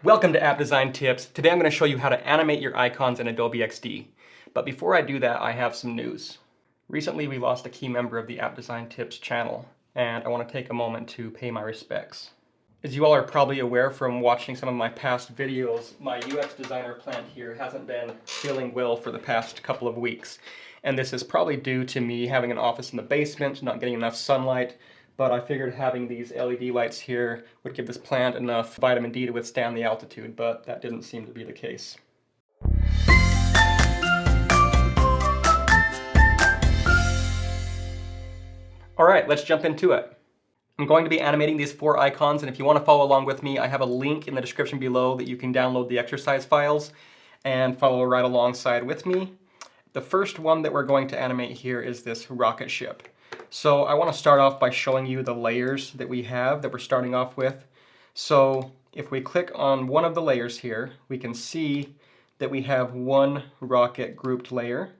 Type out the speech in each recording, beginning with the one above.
Welcome to App Design Tips. Today I'm going to show you how to animate your icons in Adobe XD. But before I do that, I have some news. Recently we lost a key member of the App Design Tips channel, and I want to take a moment to pay my respects. As you all are probably aware from watching some of my past videos, my UX designer plant here hasn't been feeling well for the past couple of weeks. And this is probably due to me having an office in the basement, not getting enough sunlight, but I figured having these LED lights here would give this plant enough vitamin D to withstand the altitude, but that didn't seem to be the case. All right, let's jump into it. I'm going to be animating these 4 icons, and if you want to follow along with me, I have a link in the description below that you can download the exercise files and follow right alongside with me. The first one that we're going to animate here is this rocket ship. So I want to start off by showing you the layers that we have that we're starting off with. So if we click on one of the layers here, we can see that we have one rocket grouped layer.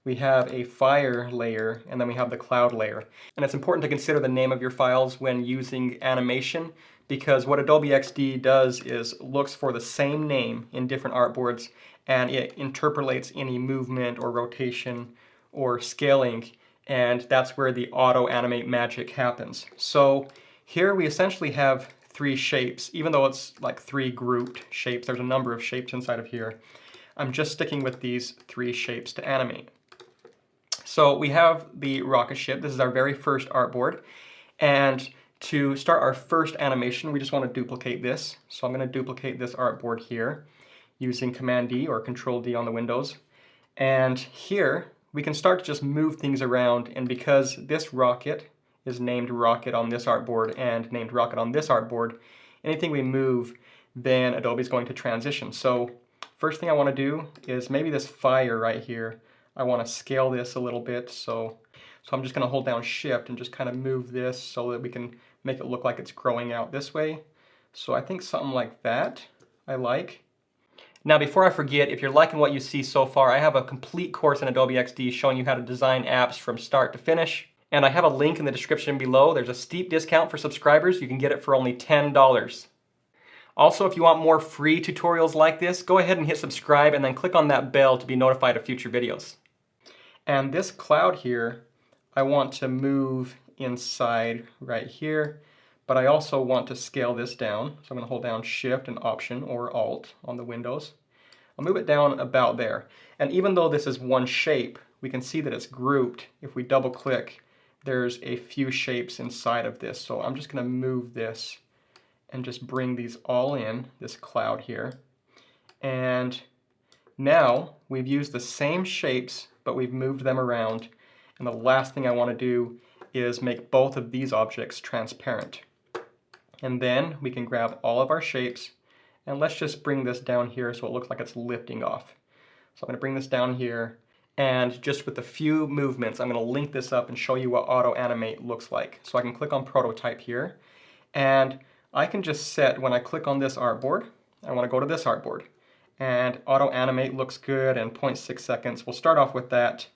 We have a fire layer, and then we have the cloud layer. And it's important to consider the name of your files when using animation, because what Adobe XD does is looks for the same name in different artboards, and it interpolates any movement or rotation or scaling, and that's where the auto animate magic happens. So here we essentially have 3 shapes, even though it's like 3 grouped shapes. There's a number of shapes inside of here. I'm just sticking with these 3 shapes to animate. So we have the rocket ship. This is our very first artboard. And to start our first animation, we just want to duplicate this. So I'm going to duplicate this artboard here using Command D or Control D on the Windows. And here we can start to just move things around. And because this rocket is named rocket on this artboard and named rocket on this artboard, anything we move, then Adobe is going to transition. So first thing I want to do is maybe this fire right here. I want to scale this a little bit, so I'm just going to hold down Shift and just kind of move this so that we can make it look like it's growing out this way. So I think something like that I like. Now before I forget, if you're liking what you see so far, I have a complete course in Adobe XD showing you how to design apps from start to finish. And I have a link in the description below. There's a steep discount for subscribers. You can get it for only $10. Also, if you want more free tutorials like this, go ahead and hit subscribe and then click on that bell to be notified of future videos. And this cloud here, I want to move inside right here, but I also want to scale this down. So I'm going to hold down Shift and Option or Alt on the Windows. I'll move it down about there. And even though this is one shape, we can see that it's grouped. If we double click, there's a few shapes inside of this. So I'm just going to move this and just bring these all in, this cloud here. And now we've used the same shapes, but we've moved them around. And the last thing I want to do is make both of these objects transparent. And then we can grab all of our shapes, and let's just bring this down here so it looks like it's lifting off. So I'm going to bring this down here, and just with a few movements, I'm going to link this up and show you what Auto Animate looks like. So I can click on Prototype here, and I can just set, when I click on this artboard, I want to go to this artboard. And Auto Animate looks good, and 0.6 seconds. We'll start off with that,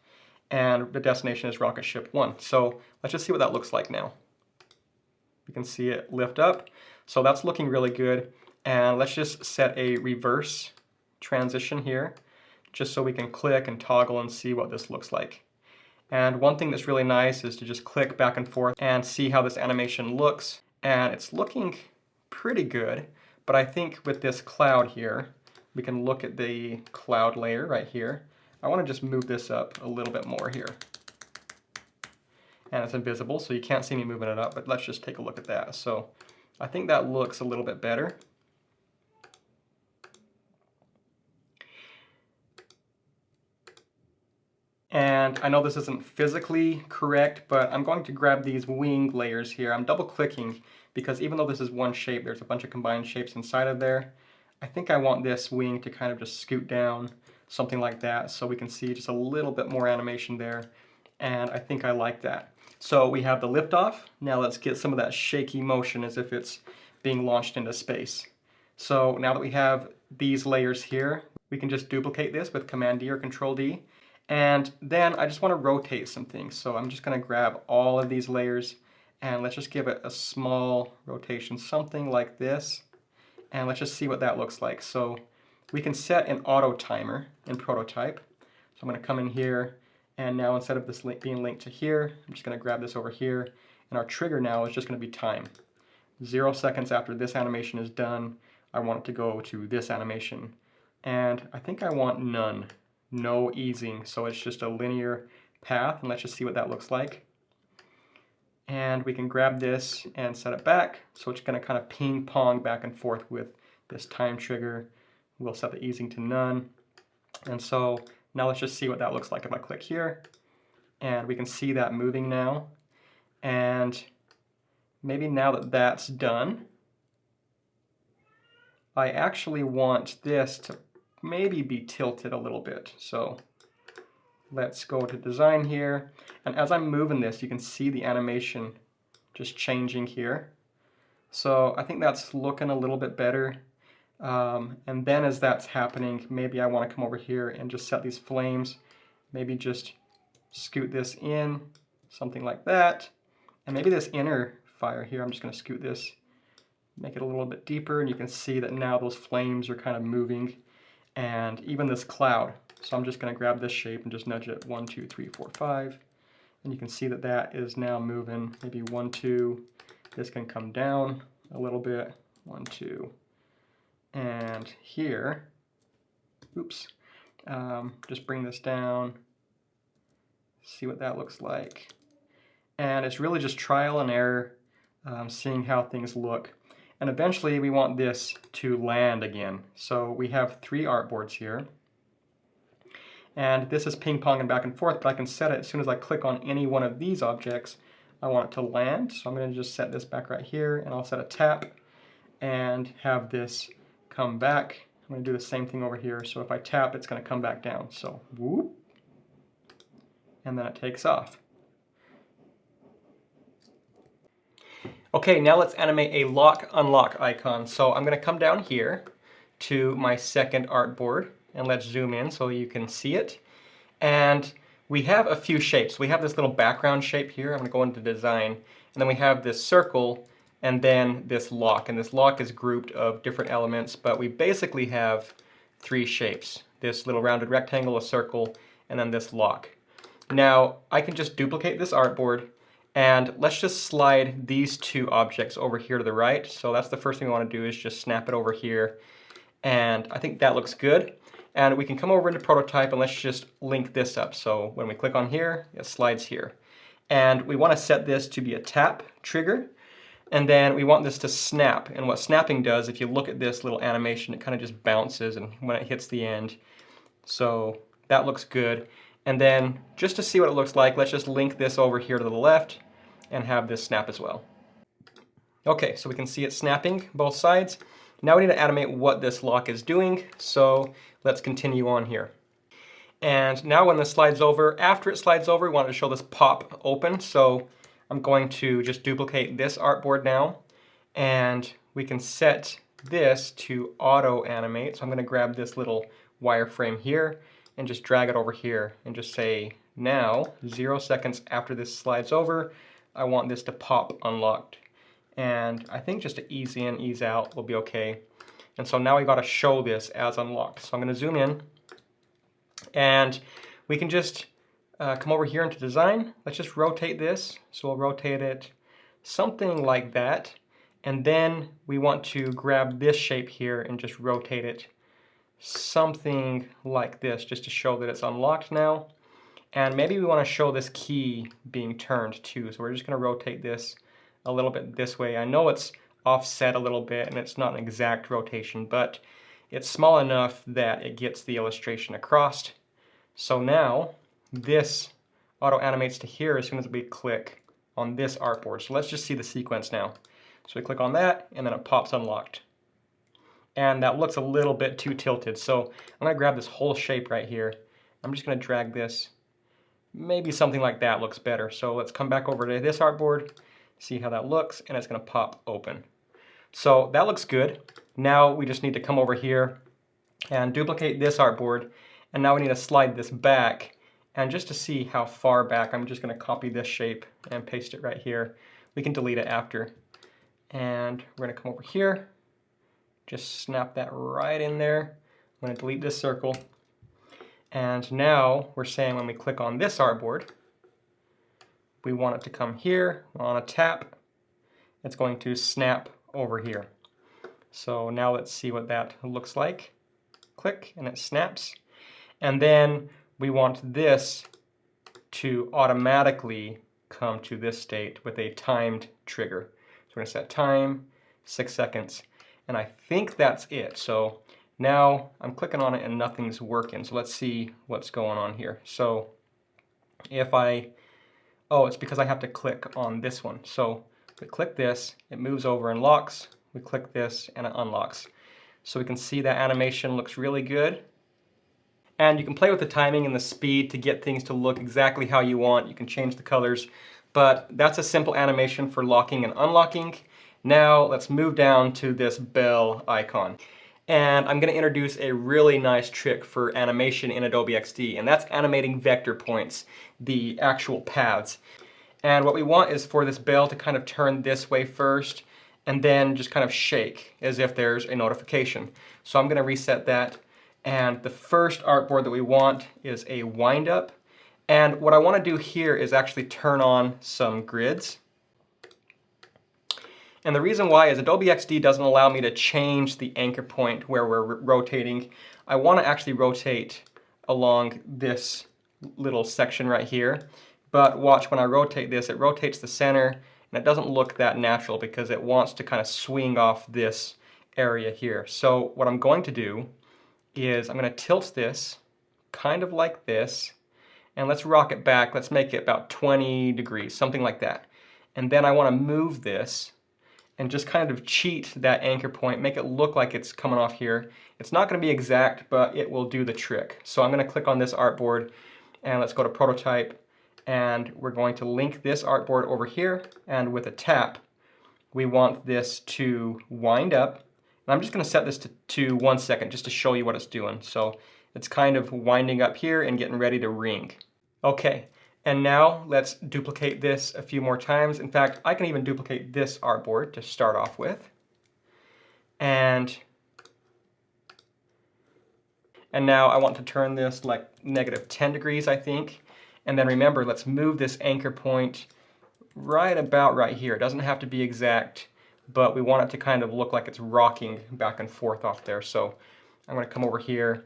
and the destination is Rocket Ship 1. So let's just see what that looks like now. You can see it lift up. So that's looking really good. And let's just set a reverse transition here, just so we can click and toggle and see what this looks like. And one thing that's really nice is to just click back and forth and see how this animation looks. And it's looking pretty good, but I think with this cloud here, we can look at the cloud layer right here. I want to just move this up a little bit more here. And it's invisible, so you can't see me moving it up, but let's just take a look at that. So I think that looks a little bit better. And I know this isn't physically correct, but I'm going to grab these wing layers here. I'm double clicking because even though this is one shape, there's a bunch of combined shapes inside of there. I think I want this wing to kind of just scoot down, something like that, so we can see just a little bit more animation there. And I think I like that. So we have the liftoff. Now let's get some of that shaky motion as if it's being launched into space. So now that we have these layers here, we can just duplicate this with Command D or Control D. And then I just want to rotate some things. So I'm just going to grab all of these layers and let's just give it a small rotation, something like this. And let's just see what that looks like. So we can set an auto timer in Prototype. So I'm going to come in here, and now instead of this link being linked to here, I'm just going to grab this over here, and our trigger now is just going to be time. 0 seconds after this animation is done, I want it to go to this animation. And I think I want none, no easing, so it's just a linear path, and let's just see what that looks like. And we can grab this and set it back, so it's going to kind of ping pong back and forth with this time trigger. We'll set the easing to none. And so now let's just see what that looks like if I click here. And we can see that moving now. And maybe now that that's done, I actually want this to maybe be tilted a little bit. So let's go to design here. And as I'm moving this, you can see the animation just changing here. So I think that's looking a little bit better. And then as that's happening, maybe I want to come over here and just set these flames. Maybe just scoot this in, something like that. And maybe this inner fire here, I'm just going to scoot this, make it a little bit deeper, and you can see that now those flames are kind of moving. And even this cloud. So I'm just going to grab this shape and just nudge it 1, 2, 3, 4, 5. And you can see that that is now moving. Maybe 1, 2. This can come down a little bit. 1, 2. And here, oops, just bring this down. See what that looks like. And it's really just trial and error, seeing how things look. And eventually we want this to land again. So we have 3 artboards here. And this is ping-ponging back and forth, but I can set it as soon as I click on any one of these objects, I want it to land. So I'm going to just set this back right here, and I'll set a tap and have this come back. I'm going to do the same thing over here. So if I tap, it's going to come back down. So whoop, and then it takes off. Okay, now let's animate a lock unlock icon. So I'm going to come down here to my second artboard, and let's zoom in so you can see it. And we have a few shapes. We have this little background shape here. I'm going to go into design. And then we have this circle and then this lock. And this lock is grouped of different elements, but we basically have 3 shapes. This little rounded rectangle, a circle, and then this lock. Now, I can just duplicate this artboard, and let's just slide these 2 objects over here to the right. So that's the first thing we want to do, is just snap it over here. And I think that looks good. And we can come over into Prototype and let's just link this up. So when we click on here, it slides here. And we want to set this to be a tap trigger. And then we want this to snap. And what snapping does, if you look at this little animation, it kind of just bounces and when it hits the end. So that looks good. And then just to see what it looks like, let's just link this over here to the left and have this snap as well. Okay, so we can see it snapping both sides. Now we need to animate what this lock is doing, so let's continue on here. And now when this slides over, after it slides over, we want to show this pop open, so I'm going to just duplicate this artboard now, and we can set this to auto animate. So I'm going to grab this little wireframe here and just drag it over here and just say, now, 0 seconds after this slides over, I want this to pop unlocked. And I think just to ease in, ease out will be okay. And so now we got to show this as unlocked. So I'm going to zoom in, and we can just come over here into design. Let's just rotate this. So we'll rotate it something like that. And then we want to grab this shape here and just rotate it something like this, just to show that it's unlocked now. And maybe we want to show this key being turned too. So we're just going to rotate this a little bit this way. I know it's offset a little bit and it's not an exact rotation, but it's small enough that it gets the illustration across. So now this auto animates to here as soon as we click on this artboard. So let's just see the sequence now. So we click on that and then it pops unlocked. And that looks a little bit too tilted. So I'm going to grab this whole shape right here. I'm just going to drag this. Maybe something like that looks better. So let's come back over to this artboard, see how that looks, and it's going to pop open. So that looks good. Now we just need to come over here and duplicate this artboard, and now we need to slide this back. And just to see how far back, I'm just going to copy this shape and paste it right here. We can delete it after. And we're going to come over here Just snap that right in there. I'm going to delete this circle. And now we're saying when we click on this artboard, we want it to come here on a tap. It's going to snap over here. So now let's see what that looks like. Click and it snaps. And then we want this to automatically come to this state with a timed trigger. So we're going to set time, 6 seconds, and I think that's it. So now I'm clicking on it and nothing's working. So let's see what's going on here. So if it's because I have to click on this one. So we click this, it moves over and locks. We click this and it unlocks. So we can see that animation looks really good. And you can play with the timing and the speed to get things to look exactly how you want. You can change the colors, but that's a simple animation for locking and unlocking. Now let's move down to this bell icon. And I'm going to introduce a really nice trick for animation in Adobe XD, and that's animating vector points, the actual paths. And what we want is for this bell to kind of turn this way first, and then just kind of shake as if there's a notification. So I'm going to reset that. And the first artboard that we want is a wind up. And what I want to do here is actually turn on some grids. And the reason why is Adobe XD doesn't allow me to change the anchor point where we're rotating. I want to actually rotate along this little section right here. But watch, when I rotate this, it rotates the center, and it doesn't look that natural because it wants to kind of swing off this area here. So what I'm going to do is I'm going to tilt this kind of like this, and let's rock it back. Let's make it about 20 degrees, something like that. And then I want to move this and just kind of cheat that anchor point, make it look like it's coming off here. It's not going to be exact, but it will do the trick. So I'm going to click on this artboard, and let's go to prototype, and we're going to link this artboard over here, and with a tap, we want this to wind up. And I'm just going to set this to 1 second just to show you what it's doing. So it's kind of winding up here and getting ready to ring. Okay, and now let's duplicate this a few more times. In fact, I can even duplicate this artboard to start off with. And now I want to turn this like -10 degrees, I think. And then remember, let's move this anchor point right about right here. It doesn't have to be exact, but we want it to kind of look like it's rocking back and forth off there. So I'm going to come over here,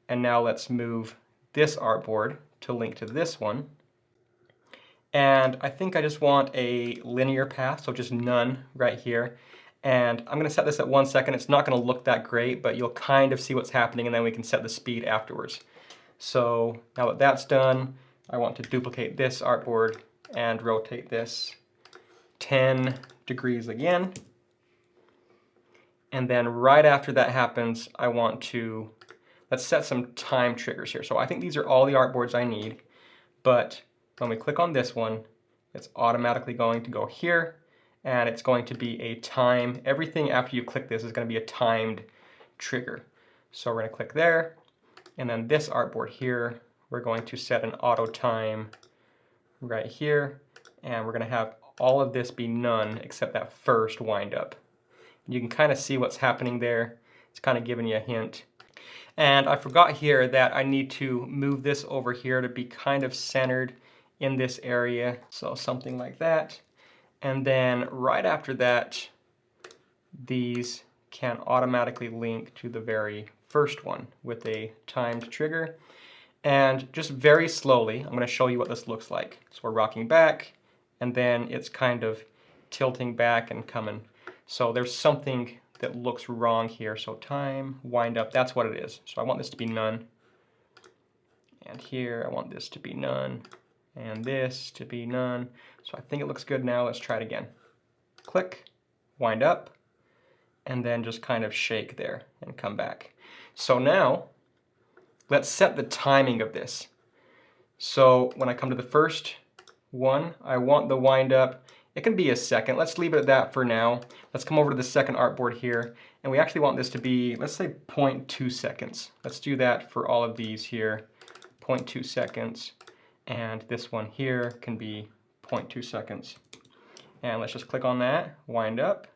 and now let's move this artboard to link to this one. And I think I just want a linear path, so just none right here. And I'm going to set this at 1 second. It's not going to look that great, but you'll kind of see what's happening, and then we can set the speed afterwards. So now that that's done, I want to duplicate this artboard and rotate this 10 degrees again. And then right after that happens, I want to, let's set some time triggers here. So I think these are all the artboards I need, but when we click on this one, it's automatically going to go here, and it's going to be a time. Everything after you click this is going to be a timed trigger. So we're going to click there, and then this artboard here, we're going to set an auto time right here, and we're going to have all of this be none except that first wind up. You can kind of see what's happening there. It's kind of giving you a hint. And I forgot here that I need to move this over here to be kind of centered in this area. So something like that. And then right after that, these can automatically link to the very first one with a timed trigger. And just very slowly, I'm going to show you what this looks like. So we're rocking back, and then it's kind of tilting back and coming. So there's something that looks wrong here. So time, wind up, that's what it is. So I want this to be none. And here I want this to be none. And this to be none. So I think it looks good now. Let's try it again. Click, wind up, and then just kind of shake there and come back. So now, let's set the timing of this. So when I come to the first one, I want the wind up. It can be a second. Let's leave it at that for now. Let's come over to the second artboard here, and we actually want this to be, let's say 0.2 seconds. Let's do that for all of these here, 0.2 seconds. And this one here can be 0.2 seconds. And let's just click on that, wind up.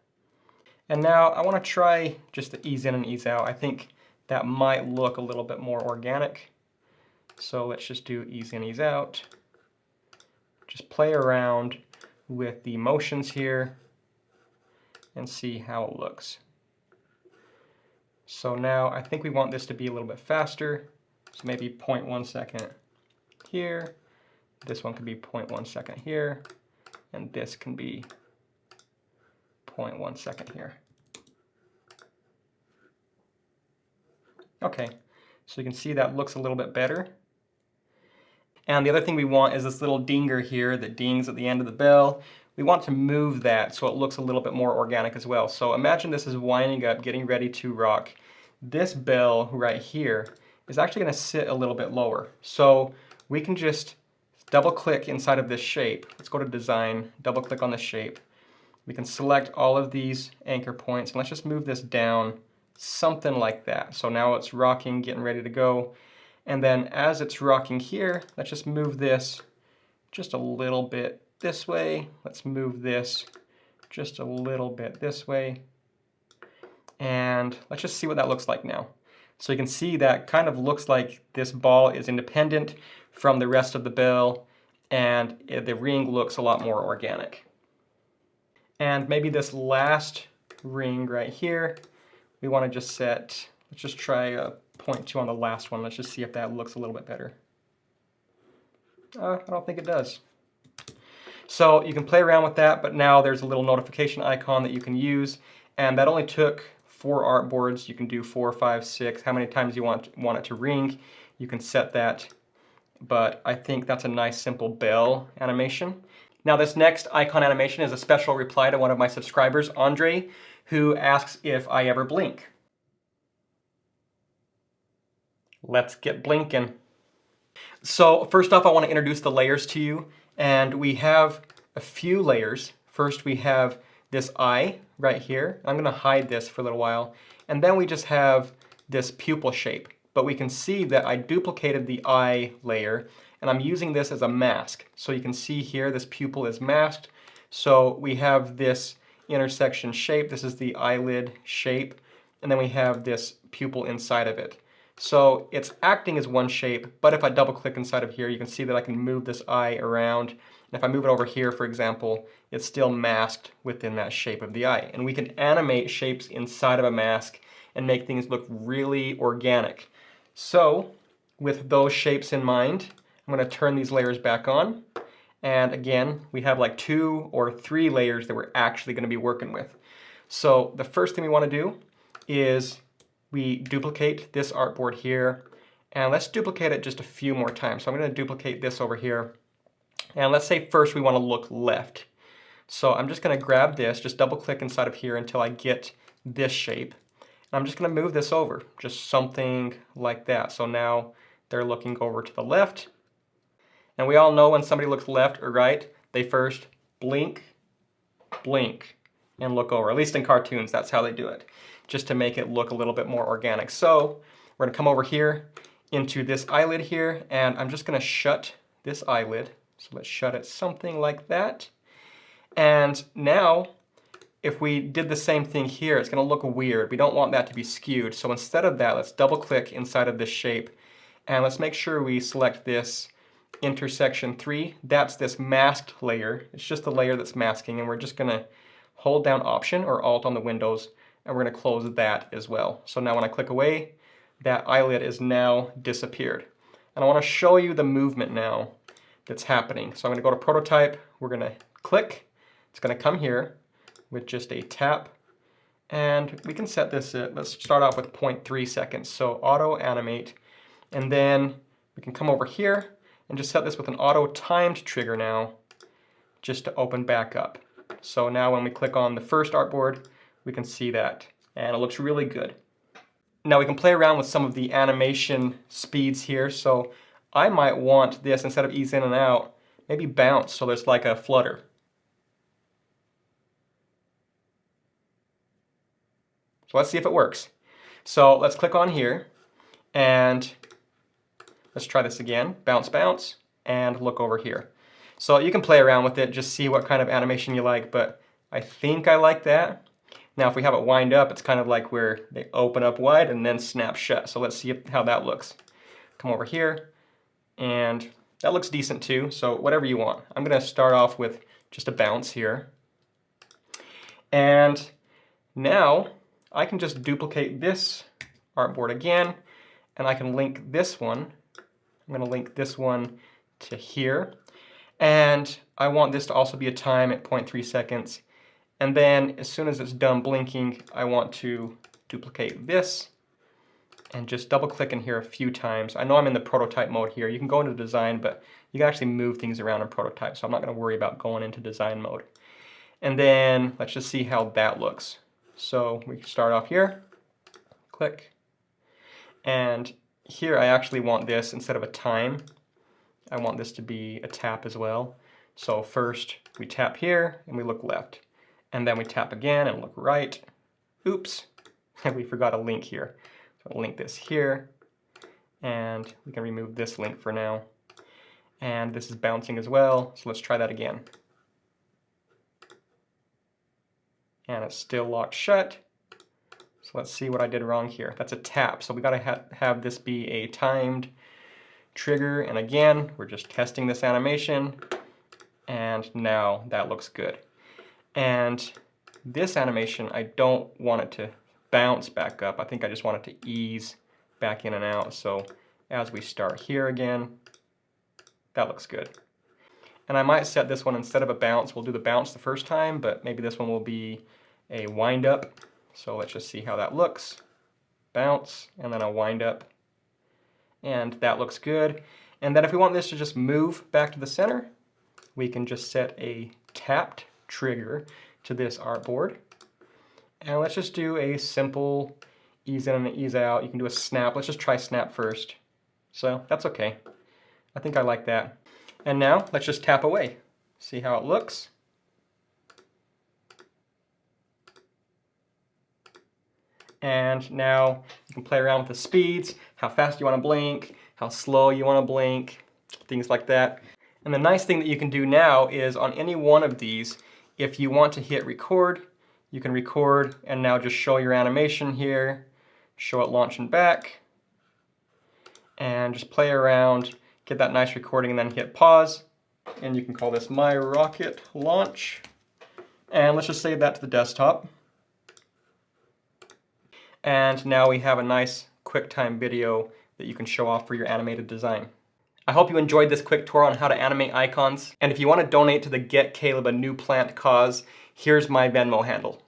And now I want to try just to ease in and ease out. I think that might look a little bit more organic. So let's just do ease in, ease out. Just play around with the motions here and see how it looks. So now I think we want this to be a little bit faster. So maybe 0.1 second here. This one can be 0.1 second here. And this can be 0.1 second here. Okay, so you can see that looks a little bit better. And the other thing we want is this little dinger here that dings at the end of the bell. We want to move that so it looks a little bit more organic as well. So imagine this is winding up, getting ready to rock. This bell right here is actually going to sit a little bit lower. So we can just double click inside of this shape. Let's go to design, double click on the shape. We can select all of these anchor points and let's just move this down something like that. So now it's rocking, getting ready to go. And then as it's rocking here, let's just move this just a little bit this way. Let's move this just a little bit this way. And let's just see what that looks like now. So you can see that kind of looks like this ball is independent from the rest of the bell, and the ring looks a lot more organic. And maybe this last ring right here, we want to just set, let's just try a 0.2 on the last one. Let's just see if that looks a little bit better. I don't think it does. So you can play around with that, but now there's a little notification icon that you can use, and that only took 4 artboards. You can do 4, 5, 6, how many times you want it to ring. You can set that, but I think that's a nice simple bell animation. Now this next icon animation is a special reply to one of my subscribers, Andre, who asks if I ever blink. Let's get blinking. So first off, I want to introduce the layers to you, and we have a few layers. First we have this eye right here. I'm going to hide this for a little while, and then we just have this pupil shape. But we can see that I duplicated the eye layer, and I'm using this as a mask. So you can see here this pupil is masked. So we have this intersection shape. This is the eyelid shape, and then we have this pupil inside of it. So it's acting as one shape, but if I double click inside of here, you can see that I can move this eye around. And if I move it over here, for example, it's still masked within that shape of the eye. And we can animate shapes inside of a mask and make things look really organic. So with those shapes in mind, I'm going to turn these layers back on. And again, we have like 2 or 3 layers that we're actually going to be working with. So the first thing we want to do is we duplicate this artboard here, and let's duplicate it just a few more times. So I'm going to duplicate this over here, and let's say first we want to look left. So I'm just going to grab this, just double click inside of here until I get this shape. And I'm just going to move this over, just something like that. So now they're looking over to the left. And we all know when somebody looks left or right, they first blink, blink, and look over. At least in cartoons, that's how they do it, just to make it look a little bit more organic. So we're going to come over here into this eyelid here, and I'm just going to shut this eyelid. So let's shut it something like that. And now, if we did the same thing here, it's going to look weird. We don't want that to be skewed. So instead of that, let's double click inside of this shape, and let's make sure we select this intersection 3. That's this masked layer. It's just the layer that's masking, and we're just going to hold down Option or Alt on the Windows, and we're going to close that as well. So now when I click away, that eyelid is now disappeared. And I want to show you the movement now that's happening. So I'm going to go to Prototype, we're going to click, it's going to come here with just a tap, and we can set this at, let's start off with 0.3 seconds. So Auto Animate, and then we can come over here and just set this with an auto timed trigger now, just to open back up. So now when we click on the first artboard, we can see that, and it looks really good. Now we can play around with some of the animation speeds here. So I might want this, instead of ease in and out, maybe bounce, so there's like a flutter. So let's see if it works. So let's click on here, and let's try this again. Bounce, bounce, and look over here. So you can play around with it, just see what kind of animation you like, but I think I like that. Now if we have it wind up, it's kind of like where they open up wide and then snap shut. So let's see how that looks. Come over here, and that looks decent too, so whatever you want. I'm gonna start off with just a bounce here. And now I can just duplicate this artboard again, and I can link this one. I'm gonna link this one to here. And I want this to also be a time at 0.3 seconds. And then as soon as it's done blinking, I want to duplicate this and just double click in here a few times. I know I'm in the prototype mode here. You can go into design, but you can actually move things around in prototype, so I'm not gonna worry about going into design mode. And then let's just see how that looks. So we can start off here, click. And here I actually want this, instead of a time, I want this to be a tap as well. So first we tap here and we look left. And then we tap again and look right. Oops, we forgot a link here. So I'll link this here, and we can remove this link for now. And this is bouncing as well, so let's try that again. And it's still locked shut. So let's see what I did wrong here. That's a tap, so we gotta have this be a timed trigger. And again, we're just testing this animation, and now that looks good. And this animation, I don't want it to bounce back up. I think I just want it to ease back in and out. So as we start here again, that looks good. And I might set this one, instead of a bounce, we'll do the bounce the first time, but maybe this one will be a wind up. So let's just see how that looks. Bounce, and then a wind up. And that looks good. And then if we want this to just move back to the center, we can just set a tapped trigger to this artboard. And let's just do a simple ease in and ease out. You can do a snap. Let's just try snap first. So that's okay. I think I like that. And now let's just tap away. See how it looks. And now you can play around with the speeds, how fast you want to blink, how slow you want to blink, things like that. And the nice thing that you can do now is on any one of these, if you want to hit record, you can record and now just show your animation here, show it launching back, and just play around, get that nice recording, and then hit pause. And you can call this My Rocket Launch. And let's just save that to the desktop. And now we have a nice QuickTime video that you can show off for your animated design. I hope you enjoyed this quick tour on how to animate icons. And if you want to donate to the Get Caleb a New Plant cause, here's my Venmo handle.